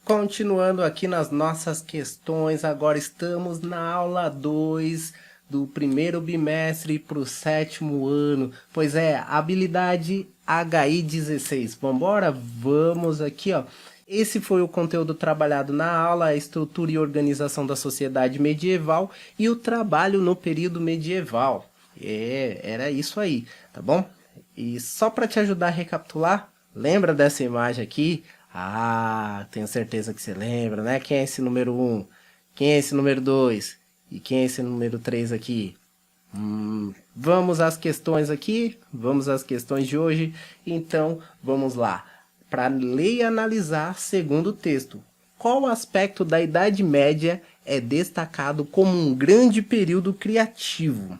Continuando aqui nas nossas questões, agora estamos na aula 2 do primeiro bimestre para o sétimo ano. Pois é, habilidade HI16. Vambora? Vamos aqui, ó. Esse foi o conteúdo trabalhado na aula, a estrutura e organização da sociedade medieval e o trabalho no período medieval. Era isso aí, tá bom? E só para te ajudar a recapitular, lembra dessa imagem aqui? Ah, tenho certeza que você lembra, né? Quem é esse número 1? Quem é esse número 2? E quem é esse número 3 aqui? Vamos às questões aqui, vamos às questões de hoje. Então, vamos lá. Para ler e analisar segundo o texto, qual aspecto da Idade Média é destacado como um grande período criativo?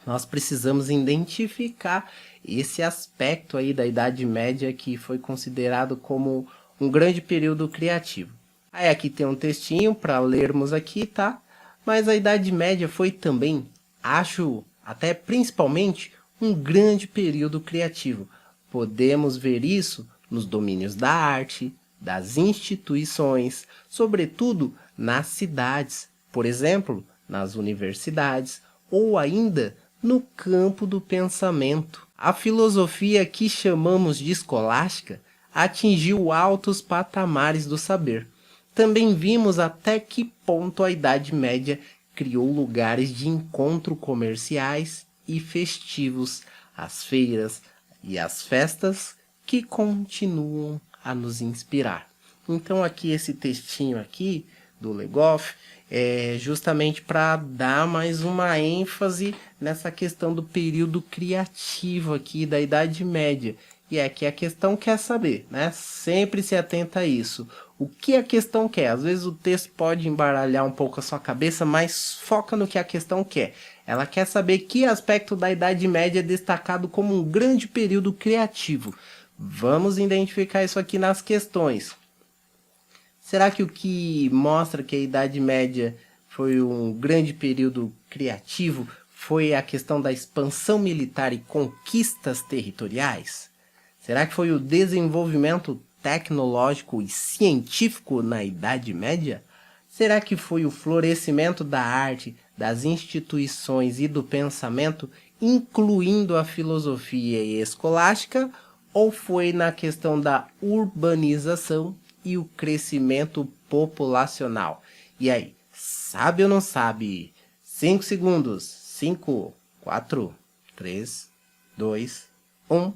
Nós precisamos identificar esse aspecto aí da Idade Média que foi considerado como um grande período criativo. Aí aqui tem um textinho para lermos aqui, tá? Mas a Idade Média foi também, acho, até principalmente, um grande período criativo. Podemos ver isso nos domínios da arte, das instituições, sobretudo nas cidades, por exemplo, nas universidades, ou ainda no campo do pensamento. A filosofia que chamamos de escolástica atingiu altos patamares do saber. Também vimos até que ponto a Idade Média criou lugares de encontro comerciais e festivos, as feiras e as festas que continuam a nos inspirar. Então aqui esse textinho aqui do Legoff é justamente para dar mais uma ênfase nessa questão do período criativo aqui da Idade Média. E é que a questão quer saber, né? Sempre se atenta a isso. O que a questão quer? Às vezes o texto pode embaralhar um pouco a sua cabeça, mas foca no que a questão quer. Ela quer saber que aspecto da Idade Média é destacado como um grande período criativo. Vamos identificar isso aqui nas questões. Será que o que mostra que a Idade Média foi um grande período criativo foi a questão da expansão militar e conquistas territoriais? Será que foi o desenvolvimento tecnológico e científico na Idade Média? Será que foi o florescimento da arte, das instituições e do pensamento, incluindo a filosofia e a escolástica? Ou foi na questão da urbanização e o crescimento populacional? E aí, sabe ou não sabe? 5 segundos. 5, 4, 3, 2, 1.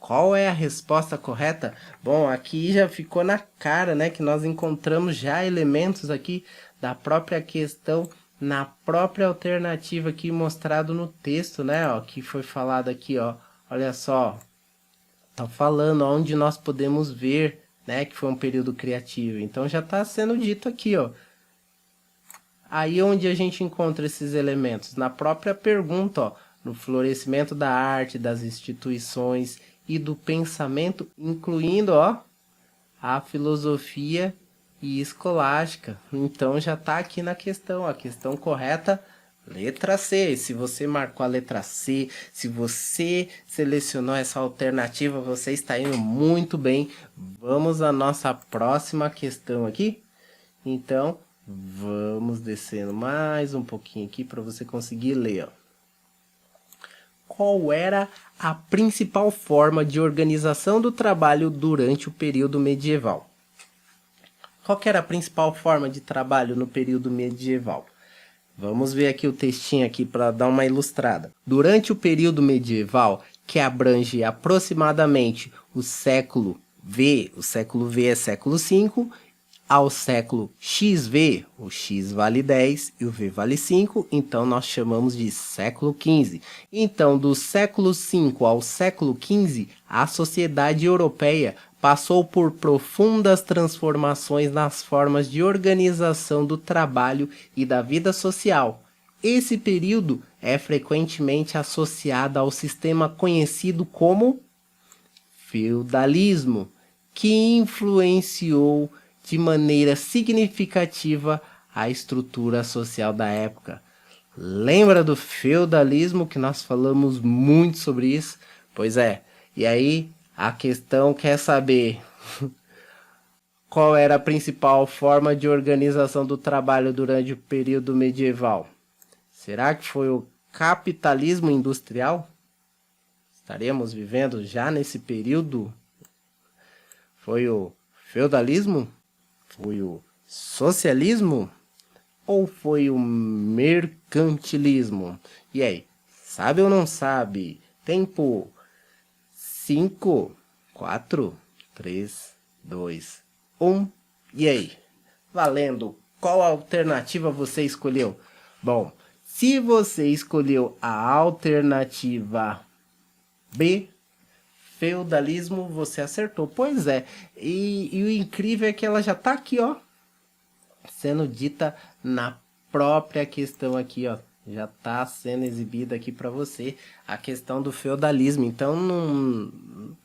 Qual é a resposta correta? Bom, aqui já ficou na cara, né, que nós encontramos já elementos aqui da própria questão na própria alternativa aqui mostrado no texto, né, ó, que foi falado aqui, ó. Olha só, tá falando onde nós podemos ver, né, que foi um período criativo. Então já está sendo dito aqui, ó. Aí onde a gente encontra esses elementos? Na própria pergunta, ó, no florescimento da arte, das instituições e do pensamento, incluindo, ó, a filosofia e escolástica. Então já está aqui na questão, a questão correta, letra C. Se você marcou a letra C, se você selecionou essa alternativa, você está indo muito bem. Vamos à nossa próxima questão aqui. Então, vamos descendo mais um pouquinho aqui para você conseguir ler, ó. Qual era a principal forma de organização do trabalho durante o período medieval? Qual que era a principal forma de trabalho no período medieval? Vamos ver aqui o textinho aqui para dar uma ilustrada. Durante o período medieval, que abrange aproximadamente o século V é século V, ao século XV, o X vale 10 e o V vale 5, então nós chamamos de século XV. Então, do século V ao século XV, a sociedade europeia passou por profundas transformações nas formas de organização do trabalho e da vida social. Esse período é frequentemente associado ao sistema conhecido como feudalismo, que influenciou de maneira significativa a estrutura social da época. Lembra do feudalismo que nós falamos muito sobre isso? Pois é, e aí a questão quer saber qual era a principal forma de organização do trabalho durante o período medieval? Será que foi o capitalismo industrial? Estaremos vivendo já nesse período? Foi o feudalismo? Foi o socialismo? Ou foi o mercantilismo? E aí, sabe ou não sabe? Tempo 5, 4, 3, 2, 1. E aí? Valendo! Qual alternativa você escolheu? Bom, se você escolheu a alternativa B, feudalismo, você acertou. Pois é. E o incrível é que ela já tá aqui, ó, sendo dita na própria questão aqui, ó. Já tá sendo exibida aqui para você a questão do feudalismo. Então não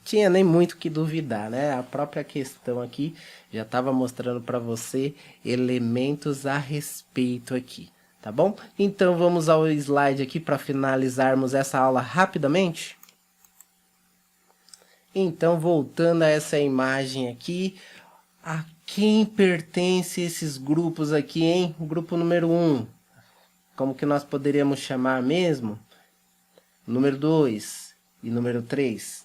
tinha nem muito o que duvidar, né? A própria questão aqui já estava mostrando para você elementos a respeito aqui, tá bom? Então vamos ao slide aqui para finalizarmos essa aula rapidamente. Então, voltando a essa imagem aqui, a quem pertence esses grupos aqui, hein? O grupo número 1, como que nós poderíamos chamar mesmo? Número 2 e número 3.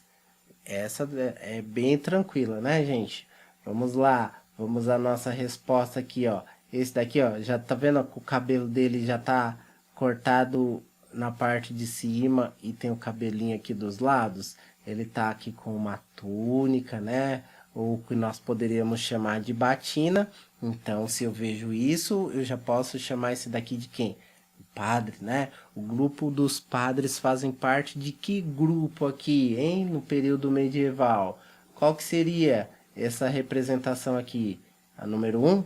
Essa é bem tranquila, né, gente? Vamos lá, vamos à nossa resposta aqui, ó. Esse daqui, ó, já tá vendo que o cabelo dele já tá cortado na parte de cima e tem o cabelinho aqui dos lados? Ele tá aqui com uma túnica, né? Ou o que nós poderíamos chamar de batina. Então, se eu vejo isso, eu já posso chamar esse daqui de quem? O padre, né? O grupo dos padres fazem parte de que grupo aqui, hein? No período medieval. Qual que seria essa representação aqui? A número 1?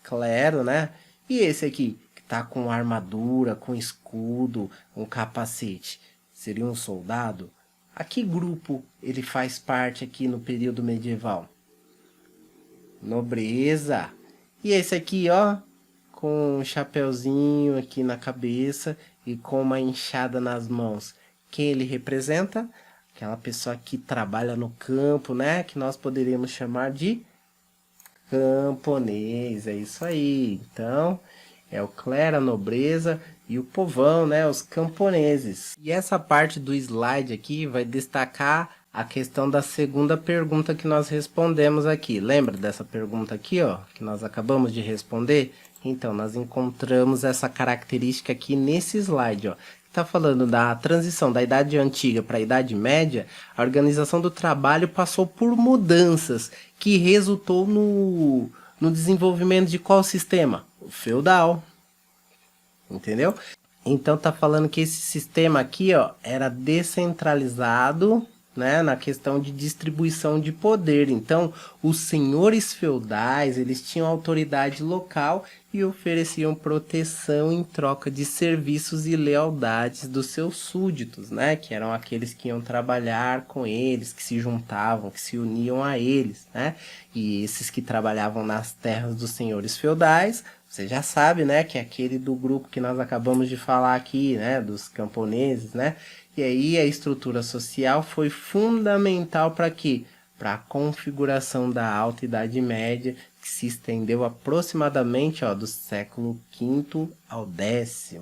Clero, né? E esse aqui, que tá com armadura, com escudo, um capacete, seria um soldado? A que grupo ele faz parte aqui no período medieval? Nobreza. E esse aqui, ó, com um chapeuzinho aqui na cabeça e com uma enxada nas mãos. Quem ele representa? Aquela pessoa que trabalha no campo, né? Que nós poderíamos chamar de camponês. É isso aí. Então, é o clero, a nobreza e o povão, né? Os camponeses. E essa parte do slide aqui vai destacar a questão da segunda pergunta que nós respondemos aqui. Lembra dessa pergunta aqui, ó, que nós acabamos de responder? Então, nós encontramos essa característica aqui nesse slide, ó. Está falando da transição da Idade Antiga para a Idade Média. A organização do trabalho passou por mudanças que resultou no desenvolvimento de qual sistema? O feudal. Entendeu? Então tá falando que esse sistema aqui, ó, era descentralizado, né, na questão de distribuição de poder. Então, os senhores feudais, eles tinham autoridade local e ofereciam proteção em troca de serviços e lealdades dos seus súditos, né, que eram aqueles que iam trabalhar com eles, que se juntavam, que se uniam a eles, né? E esses que trabalhavam nas terras dos senhores feudais, você já sabe, né, que é aquele do grupo que nós acabamos de falar aqui, né, dos camponeses, né? E aí a estrutura social foi fundamental para quê? Para a configuração da Alta Idade Média, que se estendeu aproximadamente, ó, do século V ao X.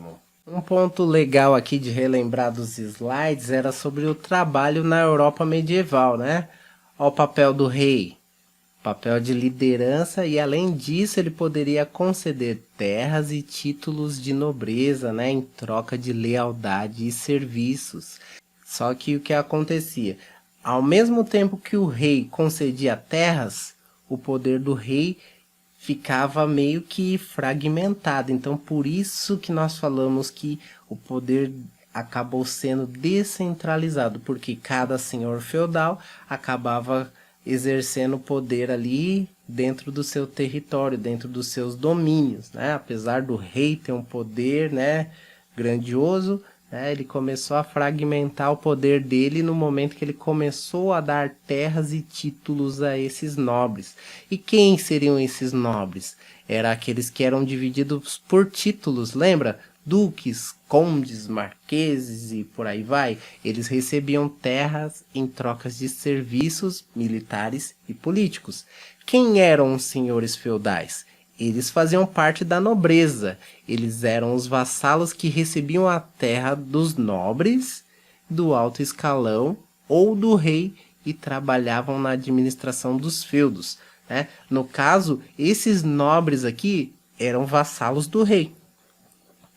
Um ponto legal aqui de relembrar dos slides era sobre o trabalho na Europa medieval, né? Ó, o papel do rei. Papel de liderança, e além disso ele poderia conceder terras e títulos de nobreza, né, em troca de lealdade e serviços. Só que o que acontecia? Ao mesmo tempo que o rei concedia terras, o poder do rei ficava meio que fragmentado. Então por isso que nós falamos que o poder acabou sendo descentralizado, porque cada senhor feudal acabava exercendo poder ali dentro do seu território, dentro dos seus domínios, né? Apesar do rei ter um poder, né, grandioso, né, ele começou a fragmentar o poder dele no momento que ele começou a dar terras e títulos a esses nobres. E quem seriam esses nobres? Eram aqueles que eram divididos por títulos, lembra? duques, condes, marqueses e por aí vai, eles recebiam terras em trocas de serviços militares e políticos. Quem eram os senhores feudais? Eles faziam parte da nobreza, eles eram os vassalos que recebiam a terra dos nobres, do alto escalão ou do rei e trabalhavam na administração dos feudos, né? No caso, esses nobres aqui eram vassalos do rei.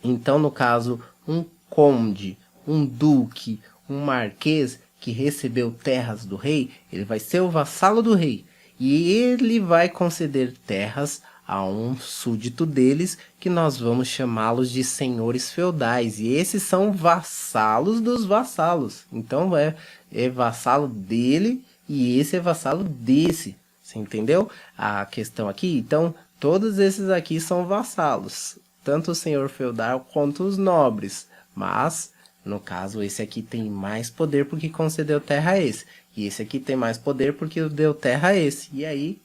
Então, no caso, um conde, um duque, um marquês que recebeu terras do rei, ele vai ser o vassalo do rei. E ele vai conceder terras a um súdito deles, que nós vamos chamá-los de senhores feudais. E esses são vassalos dos vassalos. Então, é vassalo dele e esse é vassalo desse. Você entendeu a questão aqui? Então, todos esses aqui são vassalos. Tanto o senhor feudal quanto os nobres. Mas, no caso, esse aqui tem mais poder porque concedeu terra a esse. E esse aqui tem mais poder porque deu terra a esse. E aí,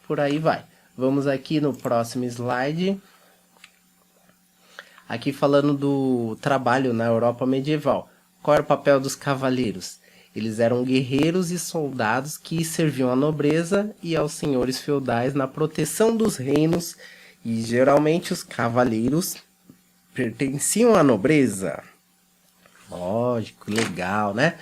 por aí vai. Vamos aqui no próximo slide. Aqui falando do trabalho na Europa medieval. Qual era o papel dos cavaleiros? Eles eram guerreiros e soldados que serviam à nobreza e aos senhores feudais na proteção dos reinos. E geralmente os cavaleiros pertenciam à nobreza. Lógico, legal, né?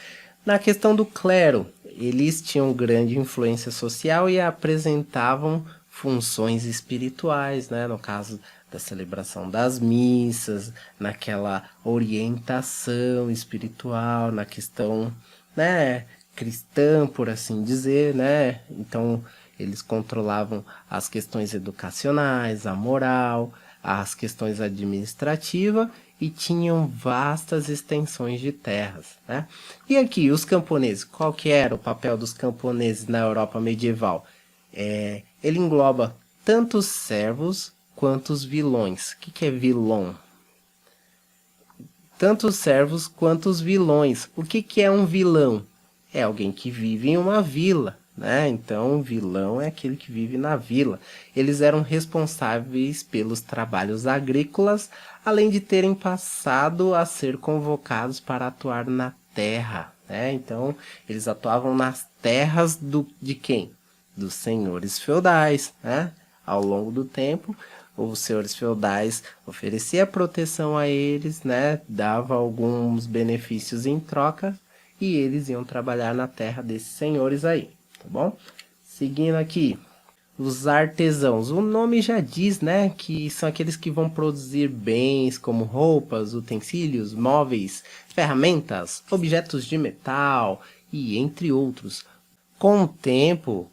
Na questão do clero, eles tinham grande influência social e apresentavam funções espirituais, né? No caso da celebração das missas, naquela orientação espiritual, na questão, né, cristã, por assim dizer, né? Então, eles controlavam as questões educacionais, a moral, as questões administrativas e tinham vastas extensões de terras, né? E aqui, os camponeses, qual que era o papel dos camponeses na Europa medieval? Ele engloba tanto os servos quanto os vilões. O que é vilão? Tanto os servos quanto os vilões. O que é um vilão? É alguém que vive em uma vila, né? Então, o vilão é aquele que vive na vila. Eles eram responsáveis pelos trabalhos agrícolas, além de terem passado a ser convocados para atuar na terra, né? Então, eles atuavam nas terras de quem? Dos senhores feudais, né? Ao longo do tempo, os senhores feudais ofereciam proteção a eles, né? Dava alguns benefícios em troca e eles iam trabalhar na terra desses senhores aí, tá bom? Seguindo aqui, os artesãos. O nome já diz, né? Que são aqueles que vão produzir bens como roupas, utensílios, móveis, ferramentas, objetos de metal e entre outros. Com o tempo,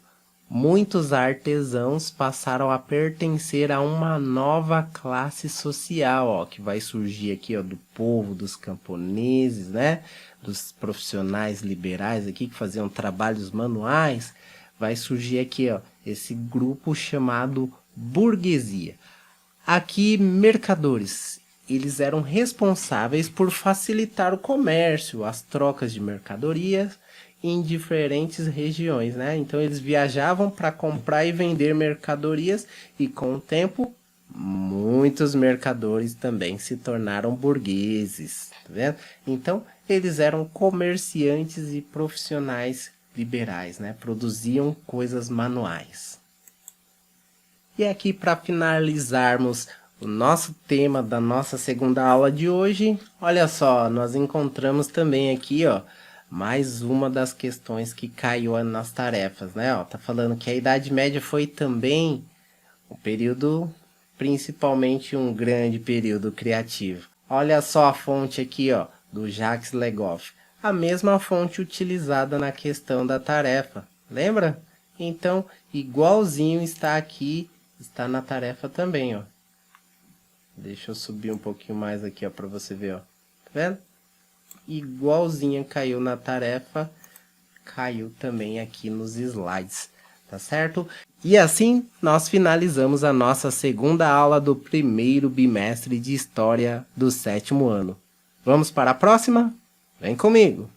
muitos artesãos passaram a pertencer a uma nova classe social, ó, que vai surgir aqui, ó, do povo, dos camponeses, né? Dos profissionais liberais aqui que faziam trabalhos manuais. Vai surgir aqui, ó, esse grupo chamado burguesia. Aqui, mercadores. Eles eram responsáveis por facilitar o comércio, as trocas de mercadorias em diferentes regiões, né? Então eles viajavam para comprar e vender mercadorias e com o tempo muitos mercadores também se tornaram burgueses, tá vendo? Então eles eram comerciantes e profissionais liberais, né? Produziam coisas manuais. E aqui para finalizarmos o nosso tema da nossa segunda aula de hoje, olha só, nós encontramos também aqui, ó, mais uma das questões que caiu nas tarefas, né? Ó, tá falando que a Idade Média foi também um período, principalmente um grande período criativo. Olha só a fonte aqui, ó, do Jacques Le Goff. A mesma fonte utilizada na questão da tarefa. Lembra? Então, igualzinho está aqui, está na tarefa também, ó. Deixa eu subir um pouquinho mais aqui, ó, para você ver, ó. Tá vendo? Igualzinha caiu na tarefa, caiu também aqui nos slides, tá certo? E assim nós finalizamos a nossa segunda aula do primeiro bimestre de História do 7º ano. Vamos para a próxima? Vem comigo!